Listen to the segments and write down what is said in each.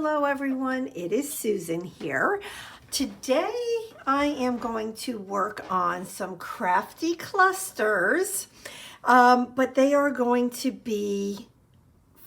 Hello everyone, it is Susan here. Today I am going to work on some crafty clusters, but they are going to be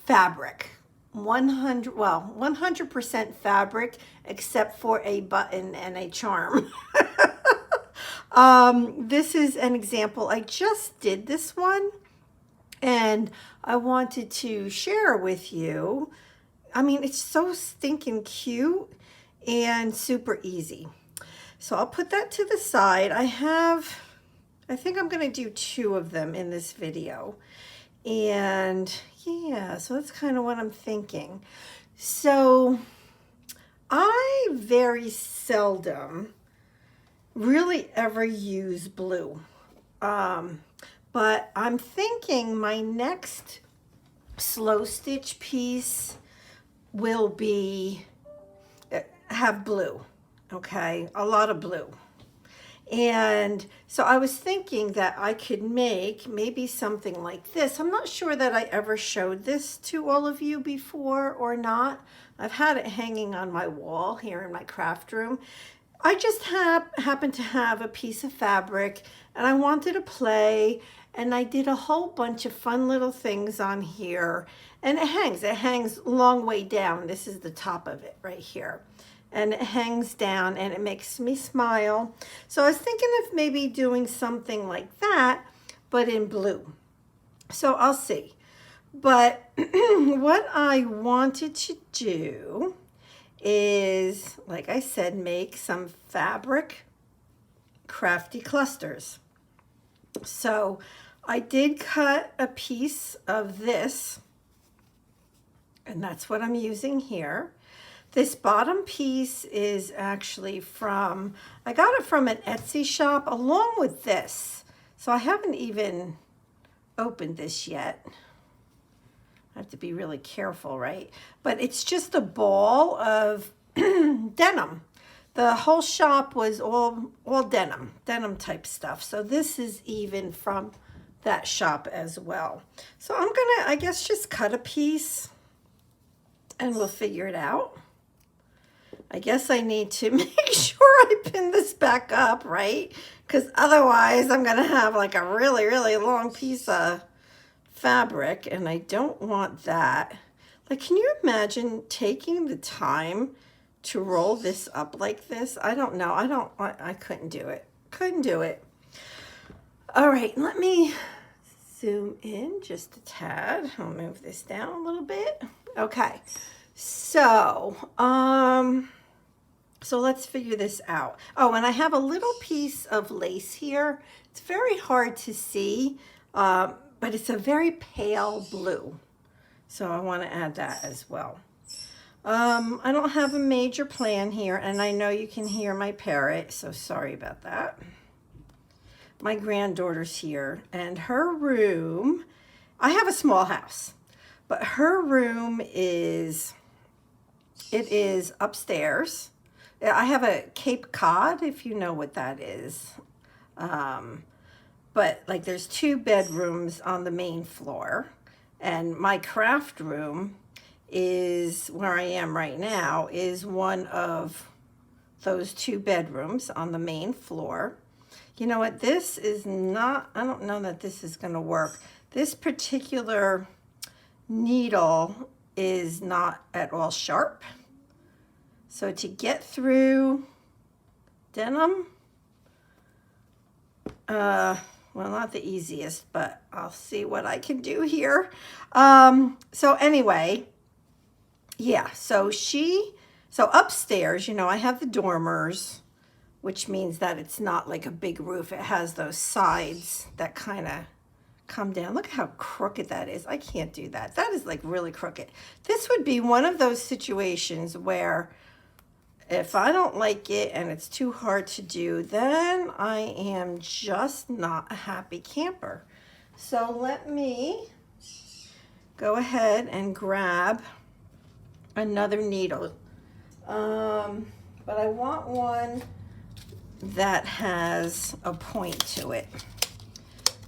fabric. 100% fabric except for a button and a charm. This is an example. I just did this one and I wanted to share with you. I mean, it's so stinking cute and super easy. So I'll put that to the side. I think I'm going to do 2 of them in this video. And yeah, so that's kind of what I'm thinking. So I very seldom really ever use blue. But I'm thinking my next slow stitch piece will have blue, okay, a lot of blue. And so I was thinking that I could make maybe something like this. I'm not sure that I ever showed this to all of you before or not. I've had it hanging on my wall here in my craft room. I just happened to have a piece of fabric and I wanted to play, and I did a whole bunch of fun little things on here. And it hangs a long way down. This is the top of it right here. And it hangs down and it makes me smile. So I was thinking of maybe doing something like that, but in blue. So I'll see. But what I wanted to do is, like I said, make some fabric crafty clusters. So I did cut a piece of this, and that's what I'm using here. This bottom piece is actually I got it from an Etsy shop along with this. So I haven't even opened this yet. I have to be really careful, right? But it's just a ball of denim. The whole shop was all denim type stuff. So this is even from that shop as well. So I'm gonna, I guess, just cut a piece and we'll figure it out. I guess I need to make sure I pin this back up, right? Because otherwise I'm gonna have like a really, really long piece of fabric and I don't want that. Like, can you imagine taking the time to roll this up like this? I don't know. I couldn't do it. Couldn't do it. All right, let me zoom in just a tad. I'll move this down a little bit. Okay. So let's figure this out. Oh, and I have a little piece of lace here. It's very hard to see, but it's a very pale blue. So I want to add that as well. I don't have a major plan here, and I know you can hear my parrot, so sorry about that. My granddaughter's here, and her room, I have a small house, but her room is upstairs. I have a Cape Cod, if you know what that is. But like there's 2 bedrooms on the main floor, and my craft room is where I am right now, is one of those 2 bedrooms on the main floor. You know what, this is not, I don't know that this is going to work. This particular needle is not at all sharp. So to get through denim, well, not the easiest, but I'll see what I can do here. So anyway, yeah, so upstairs, you know, I have the dormers, which means that it's not like a big roof. It has those sides that kind of come down. Look how crooked that is. I can't do that. That is like really crooked. This would be one of those situations where if I don't like it and it's too hard to do, then I am just not a happy camper. So let me go ahead and grab another needle. But I want one that has a point to it.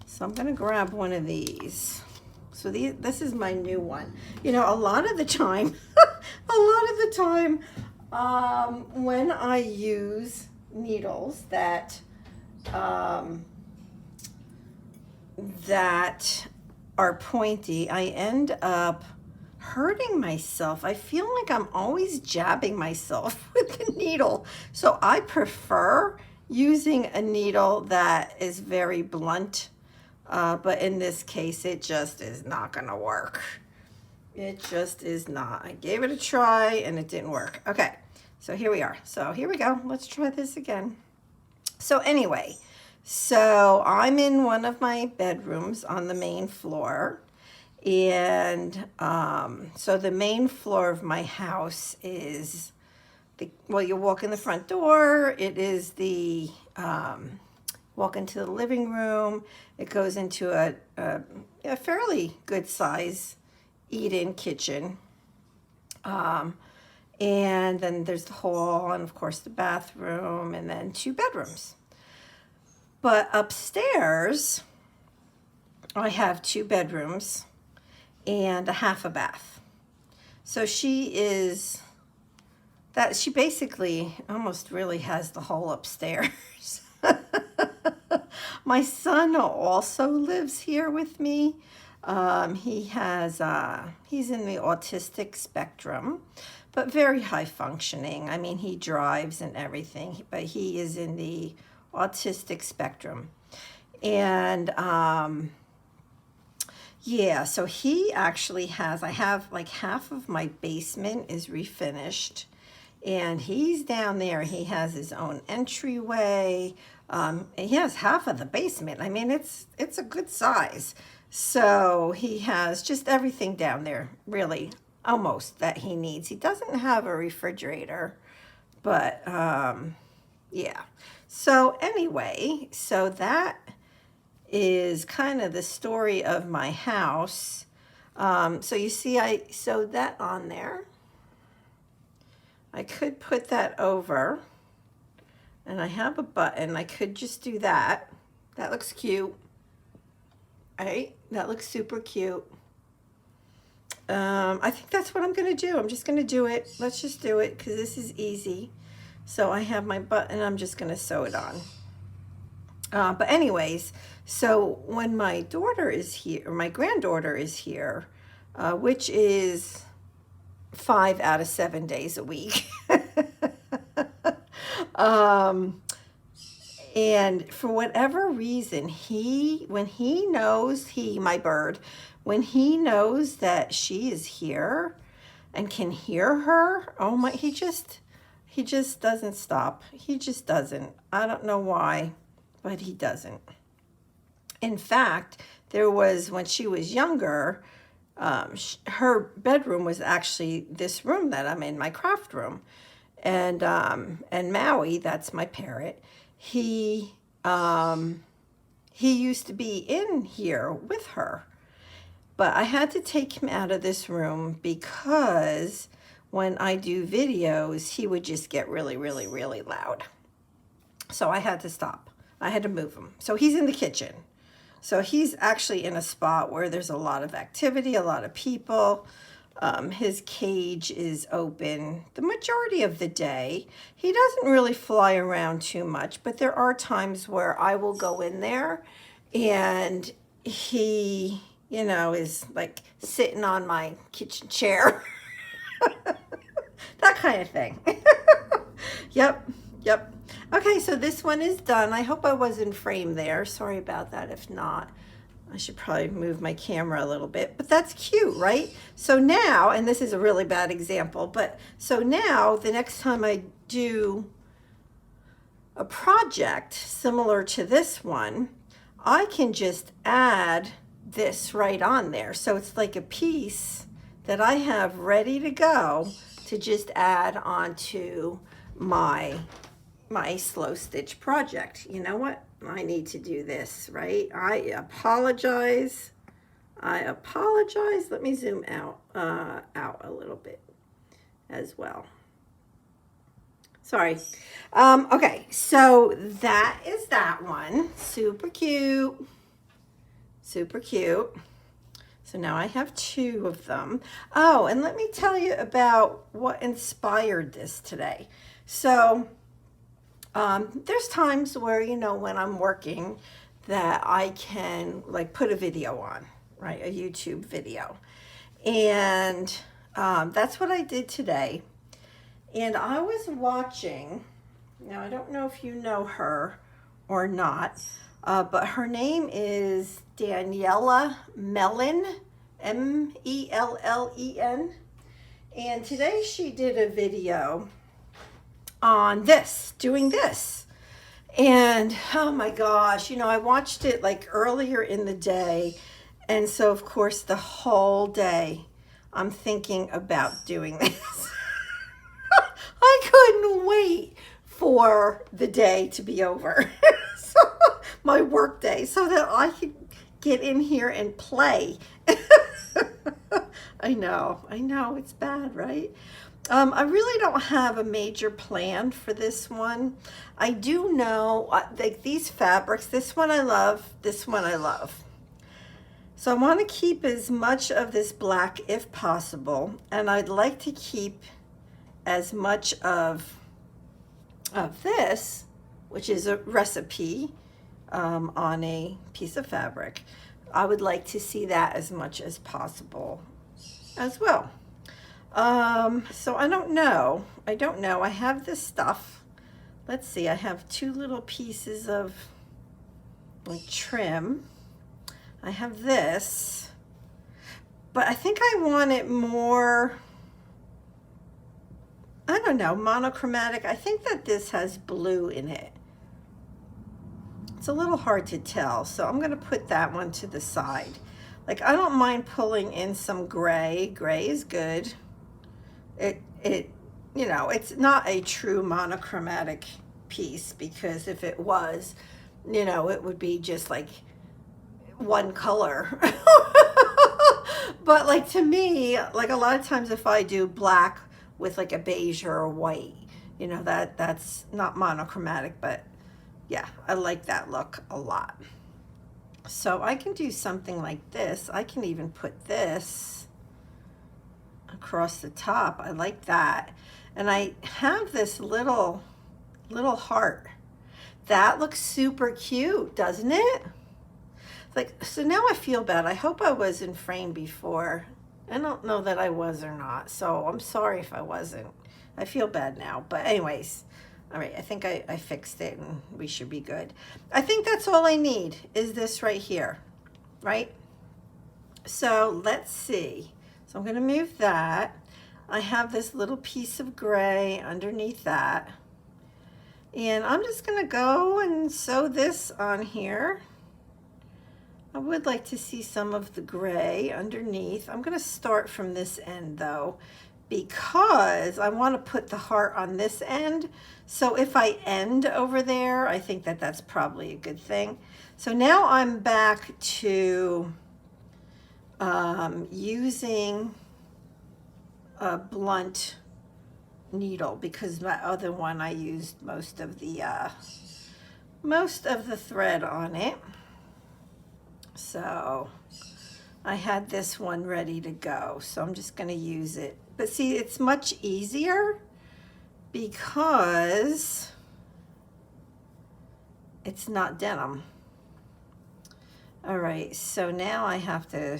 So I'm going to grab one of these. So this is my new one. You know, a lot of the time, when I use needles that are pointy, I end up hurting myself. I feel like I'm always jabbing myself with the needle. So I prefer using a needle that is very blunt. But in this case, it just is not gonna work. It just is not. I gave it a try and it didn't work. Okay, so here we are. So here we go. Let's try this again. So anyway, so I'm in one of my bedrooms on the main floor. And so the main floor of my house is, well, you walk in the front door. It is the, walk into the living room. It goes into a fairly good size eat-in kitchen. And then there's the hall and of course the bathroom and then 2 bedrooms. But upstairs, I have 2 bedrooms and a half a bath. So she basically almost really has the whole upstairs. My son also lives here with me. He's in the autistic spectrum, but very high functioning. I mean, he drives and everything, but he is in the autistic spectrum. And yeah, so he actually has, I have like half of my basement is refinished, and he's down there. He has his own entryway. He has half of the basement. I mean, it's a good size. So he has just everything down there, really, almost, that he needs. He doesn't have a refrigerator, but yeah. So anyway, so that is kind of the story of my house. So you see, I sewed that on there. I could put that over, and I have a button. I could just do that. That looks cute. Right? That looks super cute. I think that's what I'm gonna do. I'm just gonna do it. Let's just do it because this is easy. So I have my button. I'm just gonna sew it on. But anyways, so when my daughter is here, or my granddaughter is here, which is 5 out of 7 days a week. And for whatever reason, when he knows when he knows that she is here and can hear her, oh my, he just doesn't stop. He just doesn't. I don't know why, but he doesn't. In fact, there was, when she was younger, her bedroom was actually this room that I'm in, my craft room. And Maui, that's my parrot, he used to be in here with her. But I had to take him out of this room because when I do videos, he would just get really, really, really loud. So I had to stop. I had to move him. So he's in the kitchen. So he's actually in a spot where there's a lot of activity, a lot of people. His cage is open the majority of the day. He doesn't really fly around too much, but there are times where I will go in there and he, you know, is like sitting on my kitchen chair. That kind of thing. Yep. Okay, so this one is done. I hope I was in frame there. Sorry about that. If not, I should probably move my camera a little bit, but that's cute, right? So now, and this is a really bad example, but so now the next time I do a project similar to this one, I can just add this right on there. So it's like a piece that I have ready to go to just add onto my slow stitch project. You know what? I need to do this, right? I apologize. Let me zoom out a little bit as well. Sorry. Okay, so that is that one. Super cute. So now I have 2 of them. Oh, and let me tell you about what inspired this today. So there's times where, you know, when I'm working that I can like put a video on, right? A YouTube video. And that's what I did today. And I was watching, now I don't know if you know her or not, but her name is Daniela Mellon, Mellen. And today she did a video on this, doing this. And oh my gosh, you know, I watched it like earlier in the day. And so of course the whole day I'm thinking about doing this. I couldn't wait for the day to be over. So, my work day, so that I could get in here and play. I know, it's bad, right? I really don't have a major plan for this one. I do know, like these fabrics, this one I love, this one I love. So I want to keep as much of this black if possible, and I'd like to keep as much of this, which is a recipe on a piece of fabric. I would like to see that as much as possible as well. So I don't know. I have this stuff. Let's see, I have 2 little pieces of like trim. I have this, but I think I want it more, I don't know, monochromatic. I think that this has blue in it. It's a little hard to tell, so I'm going to put that one to the side. Like, I don't mind pulling in some gray. Gray is good. It you know, it's not a true monochromatic piece, because if it was, you know, it would be just like one color. But like, to me, like a lot of times if I do black with like a beige or a white, you know, that's not monochromatic, but yeah, I like that look a lot. So I can do something like this. I can even put this across the top. I like that. And I have this little heart. That looks super cute, doesn't it? Like, so now I feel bad. I hope I was in frame before. I don't know that I was or not, so I'm sorry if I wasn't. I feel bad now, but anyways, all right, I think I fixed it and we should be good. I think that's all I need is this right here, right? So let's see. So I'm gonna move that. I have this little piece of gray underneath that. And I'm just gonna go and sew this on here. I would like to see some of the gray underneath. I'm going to start from this end though, because I want to put the heart on this end. So if I end over there, I think that that's probably a good thing. So now I'm back to using a blunt needle, because my other one I used most of the thread on it. So I had this one ready to go, so I'm just going to use it. But see, it's much easier because it's not denim. All right, so now I have to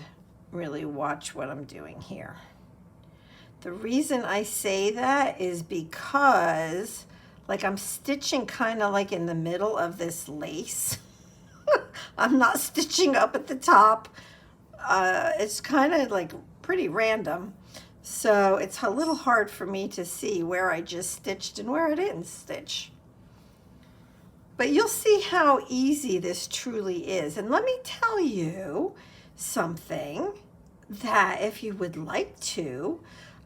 really watch what I'm doing here. The reason I say that is because like I'm stitching kind of like in the middle of this lace. I'm not stitching up at the top. It's kind of like pretty random. So it's a little hard for me to see where I just stitched and where I didn't stitch. But you'll see how easy this truly is. And let me tell you something, that if you would like to,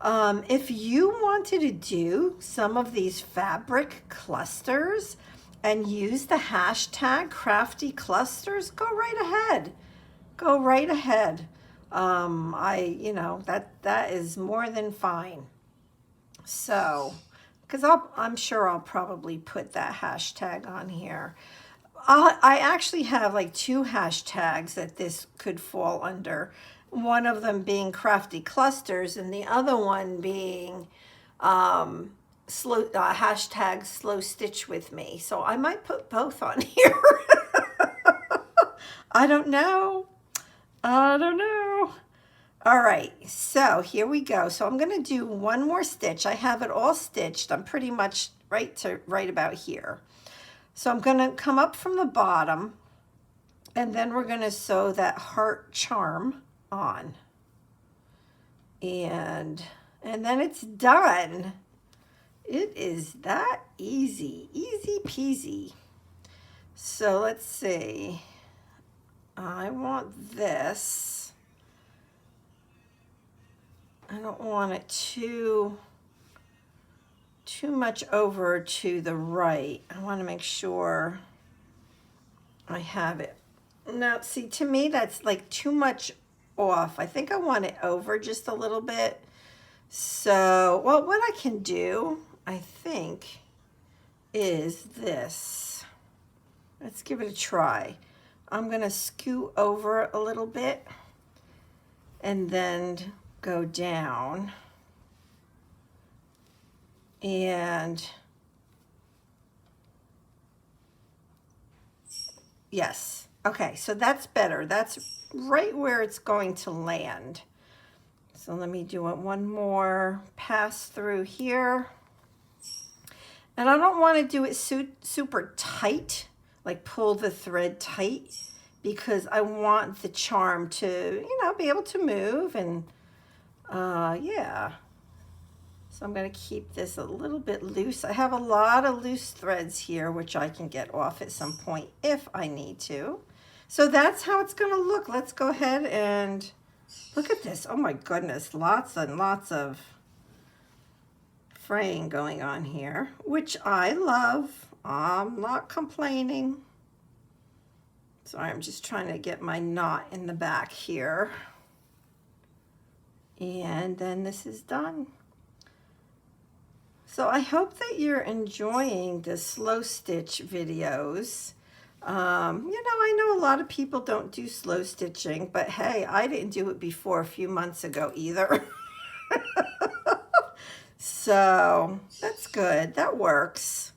if you wanted to do some of these fabric clusters and use the hashtag #CraftyClusters, go right ahead. Go right ahead. You know, that is more than fine. So, because I'm sure I'll probably put that hashtag on here. I actually have like 2 hashtags that this could fall under, One of them being Crafty Clusters and the other one being hashtag slow stitch with me. So I might put both on here. I don't know. I don't know. All right, so here we go. So I'm going to do one more stitch. I have it all stitched. I'm pretty much right about here. So I'm going to come up from the bottom, and then we're going to sew that heart charm on. And then it's done. It is that easy, easy peasy. So let's see. I want this. I don't want it too much over to the right. I want to make sure I have it. Now, see, to me, that's like too much off. I think I want it over just a little bit. So, well, what I can do, I think, is this. Let's give it a try. I'm going to scoot over a little bit and then go down. And yes, okay, so that's better. That's right where it's going to land. So let me do one more pass through here. And I don't want to do it super tight, like pull the thread tight, because I want the charm to, you know, be able to move and yeah. So I'm going to keep this a little bit loose. I have a lot of loose threads here, which I can get off at some point if I need to. So that's how it's going to look. Let's go ahead and look at this. Oh my goodness, lots and lots of fraying going on here, which I love. I'm not complaining. Sorry, I'm just trying to get my knot in the back here. And then this is done. So I hope that you're enjoying the slow stitch videos. You know, I know a lot of people don't do slow stitching, but hey, I didn't do it before a few months ago either. So that's good. That works.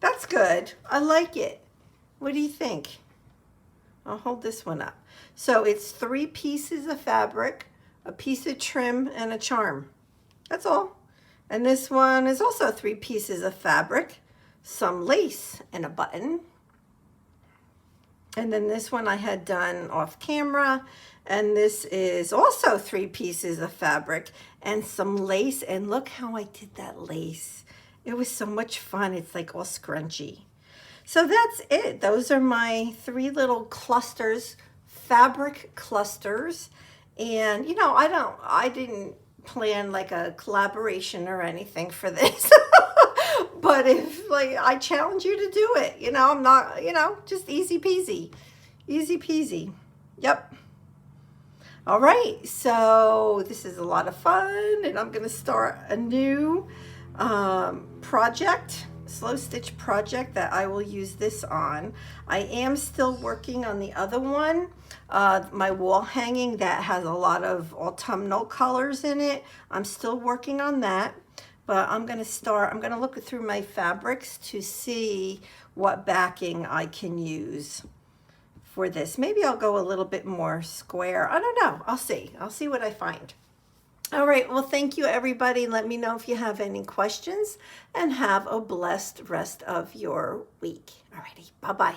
That's good. I like it. What do you think? I'll hold this one up. So it's 3 pieces of fabric, a piece of trim, and a charm. That's all. And this one is also 3 pieces of fabric, some lace, and a button. And then this one I had done off camera. And this is also 3 pieces of fabric and some lace. And look how I did that lace. It was so much fun. It's like all scrunchy. So that's it. Those are my 3 little clusters, fabric clusters. And you know, I didn't plan like a collaboration or anything for this. But if like I challenge you to do it, you know, I'm not, you know, just easy peasy. Easy peasy. Yep. All right, so this is a lot of fun, and I'm going to start a new project, slow stitch project that I will use this on. I am still working on the other one, my wall hanging that has a lot of autumnal colors in it. I'm still working on that, but I'm going to look through my fabrics to see what backing I can use for this. Maybe I'll go a little bit more square. I don't know. I'll see what I find. All right. Well, thank you, everybody. Let me know if you have any questions, and have a blessed rest of your week. All righty. Bye-bye.